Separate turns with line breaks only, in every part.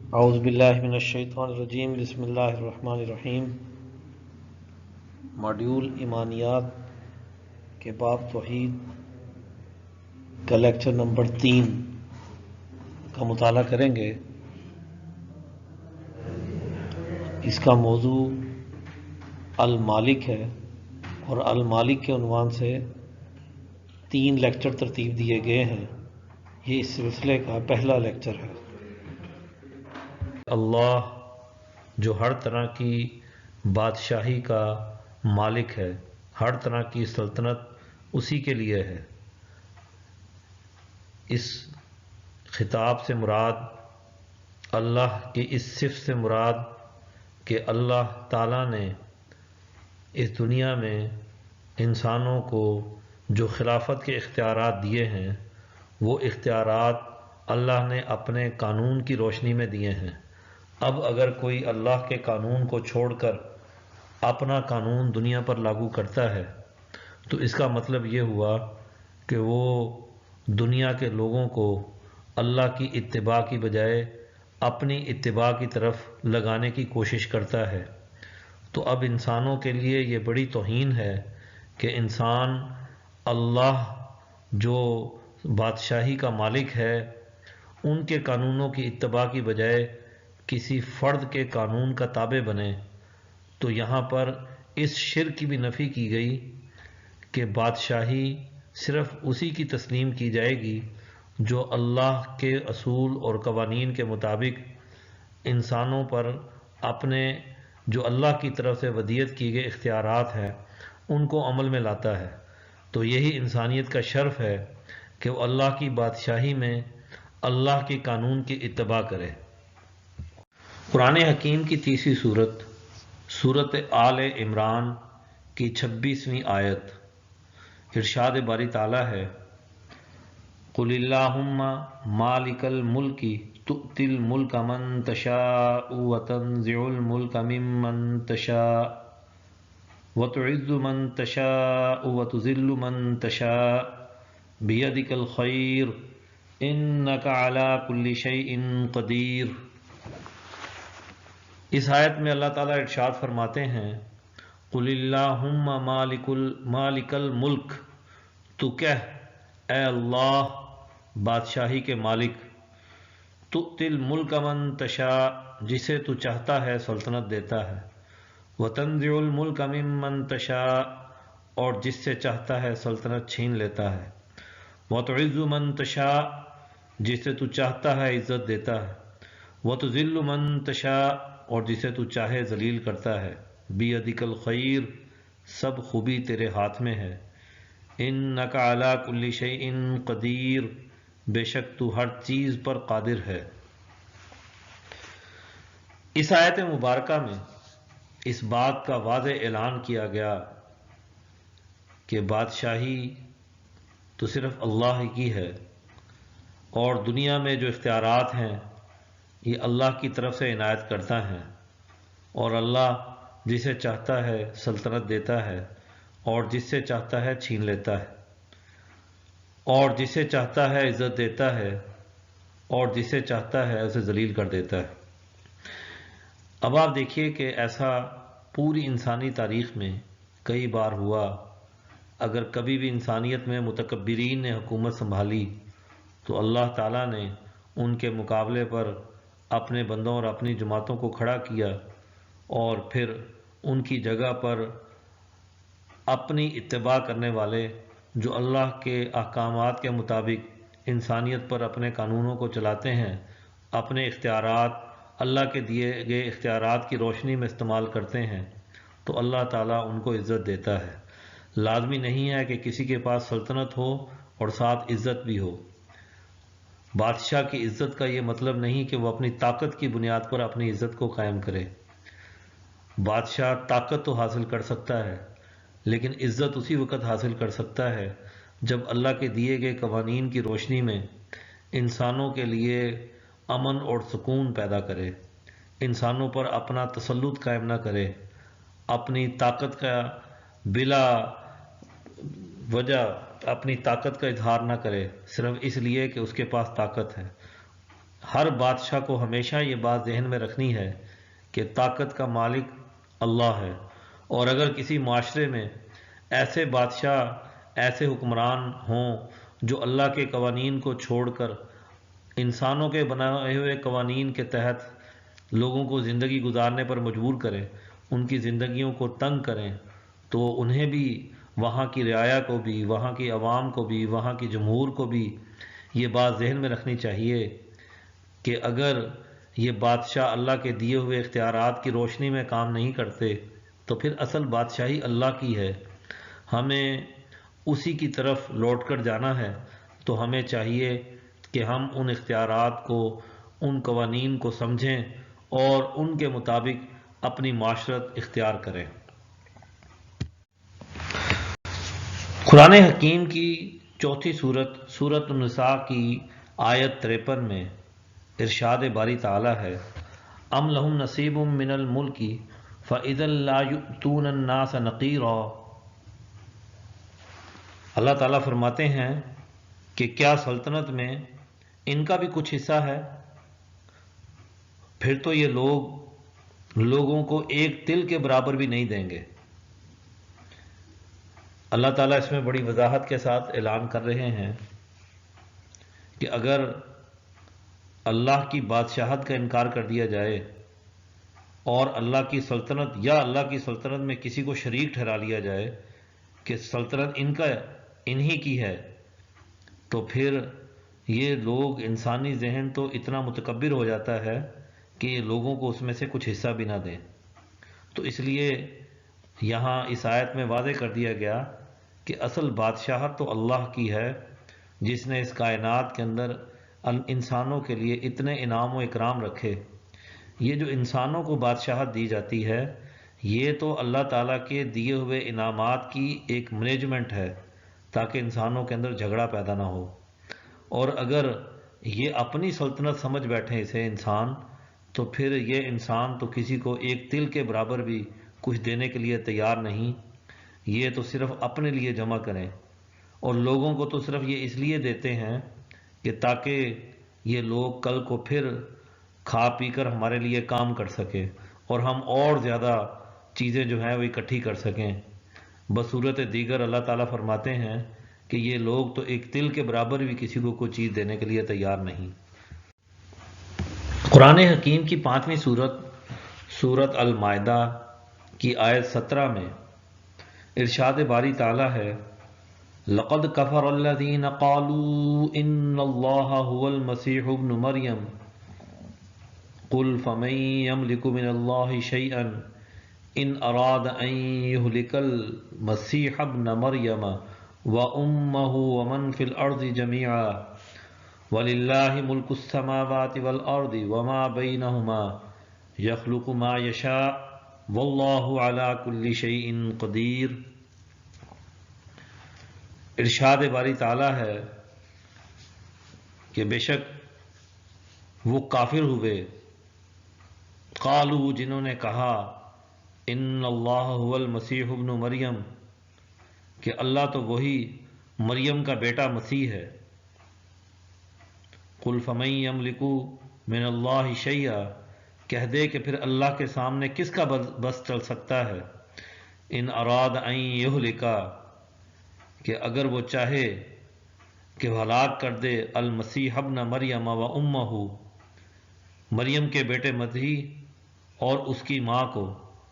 اعوذ باللہ من الشیطان الرجیم، بسم اللہ الرحمن الرحیم۔ ماڈیول ایمانیات کے باب توحید کا لیکچر نمبر 3 کا مطالعہ کریں گے۔ اس کا موضوع المالک ہے اور المالک کے عنوان سے 3 لیکچر ترتیب دیے گئے ہیں۔ یہ اس سلسلے کا پہلا لیکچر ہے۔ اللہ جو ہر طرح کی بادشاہی کا مالک ہے، ہر طرح کی سلطنت اسی کے لیے ہے۔ اس خطاب سے مراد اللہ کی اس صفت سے مراد کہ اللہ تعالیٰ نے اس دنیا میں انسانوں کو جو خلافت کے اختیارات دیے ہیں، وہ اختیارات اللہ نے اپنے قانون کی روشنی میں دیے ہیں۔ اب اگر کوئی اللہ کے قانون کو چھوڑ کر اپنا قانون دنیا پر لاگو کرتا ہے تو اس کا مطلب یہ ہوا کہ وہ دنیا کے لوگوں کو اللہ کی اتباع کی بجائے اپنی اتباع کی طرف لگانے کی کوشش کرتا ہے۔ تو اب انسانوں کے لیے یہ بڑی توہین ہے کہ انسان اللہ جو بادشاہی کا مالک ہے ان کے قانونوں کی اتباع کی بجائے کسی فرد کے قانون کا تابع بنے۔ تو یہاں پر اس شرک کی بھی نفی کی گئی کہ بادشاہی صرف اسی کی تسلیم کی جائے گی جو اللہ کے اصول اور قوانین کے مطابق انسانوں پر اپنے جو اللہ کی طرف سے ودیت کی گئے اختیارات ہیں ان کو عمل میں لاتا ہے۔ تو یہی انسانیت کا شرف ہے کہ وہ اللہ کی بادشاہی میں اللہ کے قانون کی اتباع کرے۔ قرآن حکیم کی تیسری سورت، سورت آل عمران کی 26ویں آیت، ارشاد باری تعالیٰ ہے: قل اللہم مالک الملک تؤتی الملک من تشاء وتنزع الملک ممن تشاء وتعز من تشاء وتذل من تشاء بیدک الخیر انک علی کل شیء قدیر۔ اس آیت میں اللہ تعالیٰ ارشاد فرماتے ہیں: قل اللہم مالک الملک، تو کہہ اے اللہ بادشاہی کے مالک، تؤتی الملک من تشاء، جسے تو چاہتا ہے سلطنت دیتا ہے، وتنزع الملک ممن تشاء، اور جس سے چاہتا ہے سلطنت چھین لیتا ہے، وتعز من تشاء، جسے تو چاہتا ہے عزت دیتا ہے، وتذل من تشاء، اور جسے تو چاہے ذلیل کرتا ہے، بیدک الخیر، سب خوبی تیرے ہاتھ میں ہے، انک علی کل شیء قدیر، بے شک تو ہر چیز پر قادر ہے۔ اس آیت مبارکہ میں اس بات کا واضح اعلان کیا گیا کہ بادشاہی تو صرف اللہ کی ہے اور دنیا میں جو اختیارات ہیں یہ اللہ کی طرف سے عنایت کرتا ہے، اور اللہ جسے چاہتا ہے سلطنت دیتا ہے اور جس سے چاہتا ہے چھین لیتا ہے، اور جسے چاہتا ہے عزت دیتا ہے اور جسے چاہتا ہے اسے ذلیل کر دیتا ہے۔ اب آپ دیکھیے کہ ایسا پوری انسانی تاریخ میں کئی بار ہوا۔ اگر کبھی بھی انسانیت میں متکبرین نے حکومت سنبھالی تو اللہ تعالیٰ نے ان کے مقابلے پر اپنے بندوں اور اپنی جماعتوں کو کھڑا کیا اور پھر ان کی جگہ پر اپنی اتباع کرنے والے جو اللہ کے احکامات کے مطابق انسانیت پر اپنے قانونوں کو چلاتے ہیں، اپنے اختیارات اللہ کے دیے گئے اختیارات کی روشنی میں استعمال کرتے ہیں، تو اللہ تعالیٰ ان کو عزت دیتا ہے۔ لازمی نہیں ہے کہ کسی کے پاس سلطنت ہو اور ساتھ عزت بھی ہو۔ بادشاہ کی عزت کا یہ مطلب نہیں کہ وہ اپنی طاقت کی بنیاد پر اپنی عزت کو قائم کرے۔ بادشاہ طاقت تو حاصل کر سکتا ہے لیکن عزت اسی وقت حاصل کر سکتا ہے جب اللہ کے دیے گئے قوانین کی روشنی میں انسانوں کے لیے امن اور سکون پیدا کرے، انسانوں پر اپنا تسلط قائم نہ کرے، اپنی طاقت کا بلا وجہ اپنی طاقت کا اظہار نہ کرے صرف اس لیے کہ اس کے پاس طاقت ہے۔ ہر بادشاہ کو ہمیشہ یہ بات ذہن میں رکھنی ہے کہ طاقت کا مالک اللہ ہے، اور اگر کسی معاشرے میں ایسے بادشاہ، ایسے حکمران ہوں جو اللہ کے قوانین کو چھوڑ کر انسانوں کے بنائے ہوئے قوانین کے تحت لوگوں کو زندگی گزارنے پر مجبور کریں، ان کی زندگیوں کو تنگ کریں، تو انہیں بھی، وہاں کی رعایا کو بھی، وہاں کی عوام کو بھی، وہاں کی جمہور کو بھی یہ بات ذہن میں رکھنی چاہیے کہ اگر یہ بادشاہ اللہ کے دیے ہوئے اختیارات کی روشنی میں کام نہیں کرتے تو پھر اصل بادشاہی اللہ کی ہے، ہمیں اسی کی طرف لوٹ کر جانا ہے۔ تو ہمیں چاہیے کہ ہم ان اختیارات کو، ان قوانین کو سمجھیں اور ان کے مطابق اپنی معاشرت اختیار کریں۔ قرآن حکیم کی چوتھی سورت، سورۃ النساء کی آیت 53 میں ارشاد باری تعالی ہے: ام لہم نصیب من الملک فاذا لا یؤتون الناس نقیرا۔ اللہ تعالیٰ فرماتے ہیں کہ کیا سلطنت میں ان کا بھی کچھ حصہ ہے؟ پھر تو یہ لوگ لوگوں کو ایک تل کے برابر بھی نہیں دیں گے۔ اللہ تعالیٰ اس میں بڑی وضاحت کے ساتھ اعلان کر رہے ہیں کہ اگر اللہ کی بادشاہت کا انکار کر دیا جائے اور اللہ کی سلطنت یا اللہ کی سلطنت میں کسی کو شریک ٹھہرا لیا جائے کہ سلطنت انہی کی ہے، تو پھر یہ لوگ، انسانی ذہن تو اتنا متکبر ہو جاتا ہے کہ یہ لوگوں کو اس میں سے کچھ حصہ بھی نہ دیں۔ تو اس لیے یہاں اس آیت میں واضح کر دیا گیا کہ اصل بادشاہت تو اللہ کی ہے، جس نے اس کائنات کے اندر انسانوں کے لیے اتنے انعام و اکرام رکھے۔ یہ جو انسانوں کو بادشاہت دی جاتی ہے، یہ تو اللہ تعالیٰ کے دیے ہوئے انعامات کی ایک مینجمنٹ ہے تاکہ انسانوں کے اندر جھگڑا پیدا نہ ہو، اور اگر یہ اپنی سلطنت سمجھ بیٹھیں اسے انسان، تو پھر یہ انسان تو کسی کو ایک تل کے برابر بھی کچھ دینے کے لیے تیار نہیں، یہ تو صرف اپنے لیے جمع کریں، اور لوگوں کو تو صرف یہ اس لیے دیتے ہیں کہ تاکہ یہ لوگ کل کو پھر کھا پی کر ہمارے لیے کام کر سکیں اور ہم اور زیادہ چیزیں جو ہیں وہ اکٹھی کر سکیں۔ بصورت دیگر اللہ تعالیٰ فرماتے ہیں کہ یہ لوگ تو ایک تل کے برابر بھی کسی کو کوئی چیز دینے کے لیے تیار نہیں۔ قرآن حکیم کی 5ویں سورت، سورۃ المائدہ کی آیت 17 میں ارشاد باری تعالیٰ ہے: لقد کفر الذین قالوا ان اللہ هو المسیح ابن مریم قل فمن یملک من اللہ شیئا ان اراد ان یہلک المسیح ابن مریم وامہ ومن فی الارض جميعا وللہ ملک السماوات والارض وما بینہما یخلق ما یشاء واللہ علی کل شیء قدیر۔ ارشاد باری تعالیٰ ہے کہ بے شک وہ کافر ہوئے، قالو جنہوں نے کہا، ان اللہ هو المسیح ابن مریم کہ اللہ تو وہی مریم کا بیٹا مسیح ہے۔ قل فمن یملک من اللہ شیئا، کہہ دے کہ پھر اللہ کے سامنے کس کا بس چل سکتا ہے، ان اراد ان یہلکا کہ اگر وہ چاہے کہ ہلاک کر دے المسیح ابن مریم و امہ، مریم کے بیٹے مسیح اور اس کی ماں کو،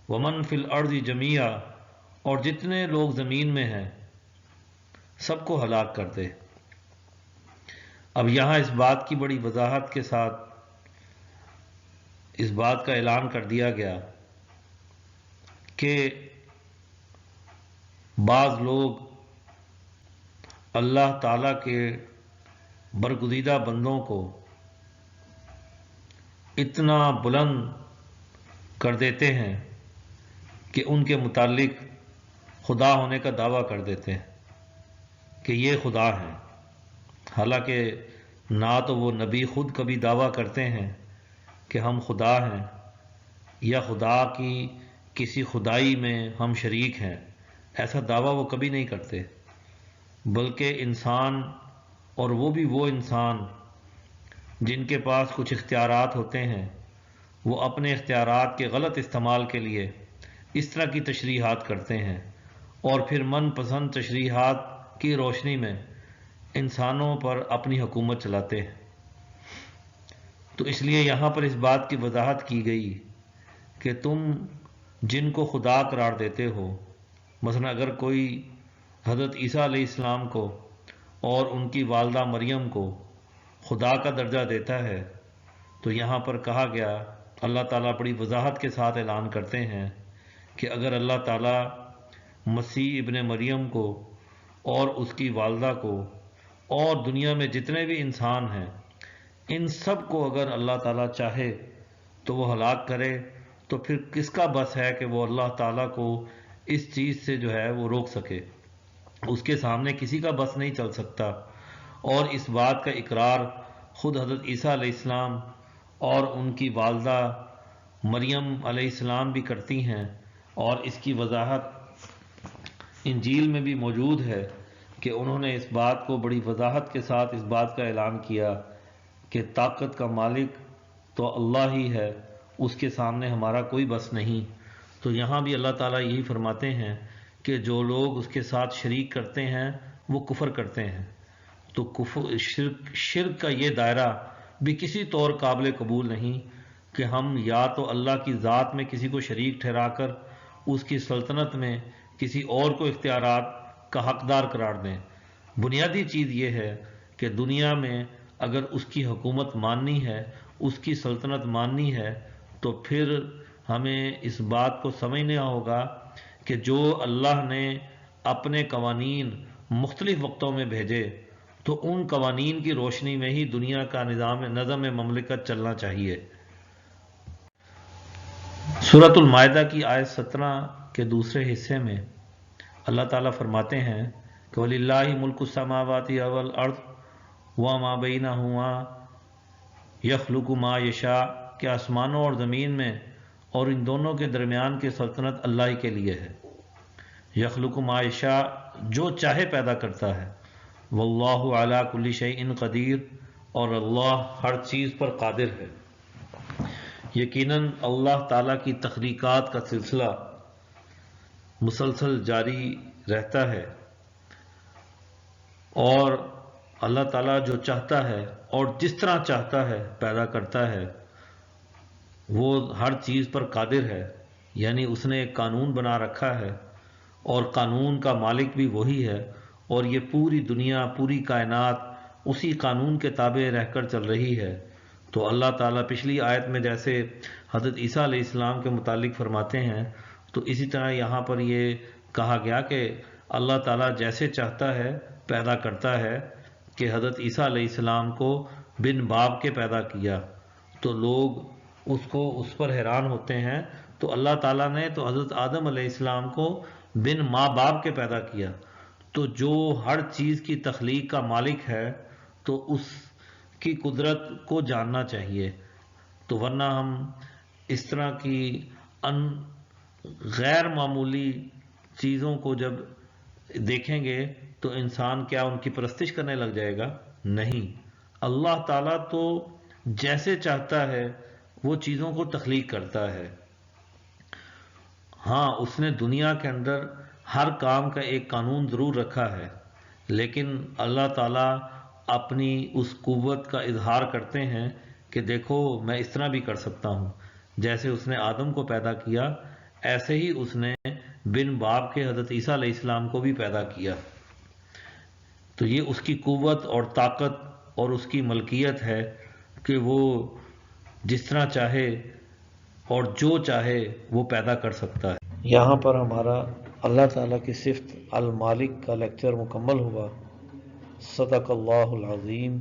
ومن فی الارض جمیعا اور جتنے لوگ زمین میں ہیں سب کو ہلاک کر دے۔ اب یہاں اس بات کی بڑی وضاحت کے ساتھ اس بات کا اعلان کر دیا گیا کہ بعض لوگ اللہ تعالیٰ کے برگزیدہ بندوں کو اتنا بلند کر دیتے ہیں کہ ان کے متعلق خدا ہونے کا دعویٰ کر دیتے ہیں کہ یہ خدا ہیں، حالانکہ نہ تو وہ نبی خود کبھی دعویٰ کرتے ہیں کہ ہم خدا ہیں یا خدا کی کسی خدائی میں ہم شریک ہیں، ایسا دعویٰ وہ کبھی نہیں کرتے، بلکہ انسان، اور وہ بھی وہ انسان جن کے پاس کچھ اختیارات ہوتے ہیں وہ اپنے اختیارات کے غلط استعمال کے لیے اس طرح کی تشریحات کرتے ہیں اور پھر من پسند تشریحات کی روشنی میں انسانوں پر اپنی حکومت چلاتے ہیں۔ تو اس لیے یہاں پر اس بات کی وضاحت کی گئی کہ تم جن کو خدا قرار دیتے ہو، مثلا اگر کوئی حضرت عیسیٰ علیہ السلام کو اور ان کی والدہ مریم کو خدا کا درجہ دیتا ہے، تو یہاں پر کہا گیا، اللہ تعالیٰ بڑی وضاحت کے ساتھ اعلان کرتے ہیں کہ اگر اللہ تعالیٰ مسیح ابن مریم کو اور اس کی والدہ کو اور دنیا میں جتنے بھی انسان ہیں ان سب کو اگر اللہ تعالیٰ چاہے تو وہ ہلاک کرے، تو پھر کس کا بس ہے کہ وہ اللہ تعالیٰ کو اس چیز سے جو ہے وہ روک سکے؟ اس کے سامنے کسی کا بس نہیں چل سکتا۔ اور اس بات کا اقرار خود حضرت عیسیٰ علیہ السلام اور ان کی والدہ مریم علیہ السلام بھی کرتی ہیں، اور اس کی وضاحت انجیل میں بھی موجود ہے کہ انہوں نے اس بات کو بڑی وضاحت کے ساتھ اس بات کا اعلان کیا کہ طاقت کا مالک تو اللہ ہی ہے، اس کے سامنے ہمارا کوئی بس نہیں۔ تو یہاں بھی اللہ تعالیٰ یہی فرماتے ہیں کہ جو لوگ اس کے ساتھ شریک کرتے ہیں وہ کفر کرتے ہیں۔ تو کفر شرک کا یہ دائرہ بھی کسی طور قابل قبول نہیں کہ ہم یا تو اللہ کی ذات میں کسی کو شریک ٹھہرا کر اس کی سلطنت میں کسی اور کو اختیارات کا حقدار قرار دیں۔ بنیادی چیز یہ ہے کہ دنیا میں اگر اس کی حکومت ماننی ہے، اس کی سلطنت ماننی ہے، تو پھر ہمیں اس بات کو سمجھنا ہوگا کہ جو اللہ نے اپنے قوانین مختلف وقتوں میں بھیجے تو ان قوانین کی روشنی میں ہی دنیا کا نظم مملکت چلنا چاہیے۔ سورۃ المائدہ کی آیت 17 کے دوسرے حصے میں اللہ تعالیٰ فرماتے ہیں کہ وَلِلَّهِ مُلْكُ السَّمَاوَاتِ وَالْأَرْضِ وَمَا بَيْنَهُمَا يَخْلُقُ مَا يَشَاءُ، کہ آسمانوں اور زمین میں اور ان دونوں کے درمیان کی سلطنت اللہ ہی کے لیے ہے۔ یخلق ما یشاء، جو چاہے پیدا کرتا ہے۔ واللہ علی کل شیء قدیر، اور اللہ ہر چیز پر قادر ہے۔ یقیناً اللہ تعالیٰ کی تخلیقات کا سلسلہ مسلسل جاری رہتا ہے، اور اللہ تعالیٰ جو چاہتا ہے اور جس طرح چاہتا ہے پیدا کرتا ہے، وہ ہر چیز پر قادر ہے۔ یعنی اس نے ایک قانون بنا رکھا ہے اور قانون کا مالک بھی وہی ہے، اور یہ پوری دنیا، پوری کائنات اسی قانون کے تابع رہ کر چل رہی ہے۔ تو اللہ تعالیٰ پچھلی آیت میں جیسے حضرت عیسیٰ علیہ السلام کے متعلق فرماتے ہیں، تو اسی طرح یہاں پر یہ کہا گیا کہ اللہ تعالیٰ جیسے چاہتا ہے پیدا کرتا ہے، کہ حضرت عیسیٰ علیہ السلام کو بن باپ کے پیدا کیا، تو لوگ اس پر حیران ہوتے ہیں۔ تو اللہ تعالیٰ نے تو حضرت آدم علیہ السلام کو بن ماں باپ کے پیدا کیا، تو جو ہر چیز کی تخلیق کا مالک ہے تو اس کی قدرت کو جاننا چاہیے۔ تو ورنہ ہم اس طرح کی غیر معمولی چیزوں کو جب دیکھیں گے تو انسان کیا ان کی پرستش کرنے لگ جائے گا؟ نہیں، اللہ تعالیٰ تو جیسے چاہتا ہے وہ چیزوں کو تخلیق کرتا ہے۔ ہاں، اس نے دنیا کے اندر ہر کام کا ایک قانون ضرور رکھا ہے، لیکن اللہ تعالیٰ اپنی اس قوت کا اظہار کرتے ہیں کہ دیکھو میں اس طرح بھی کر سکتا ہوں۔ جیسے اس نے آدم کو پیدا کیا، ایسے ہی اس نے بن باپ کے حضرت عیسیٰ علیہ السلام کو بھی پیدا کیا۔ تو یہ اس کی قوت اور طاقت اور اس کی ملکیت ہے کہ وہ جس طرح چاہے اور جو چاہے وہ پیدا کر سکتا ہے۔ یہاں پر ہمارا اللہ تعالیٰ کی صفت المالک کا لیکچر مکمل ہوا۔ صدق اللہ العظیم۔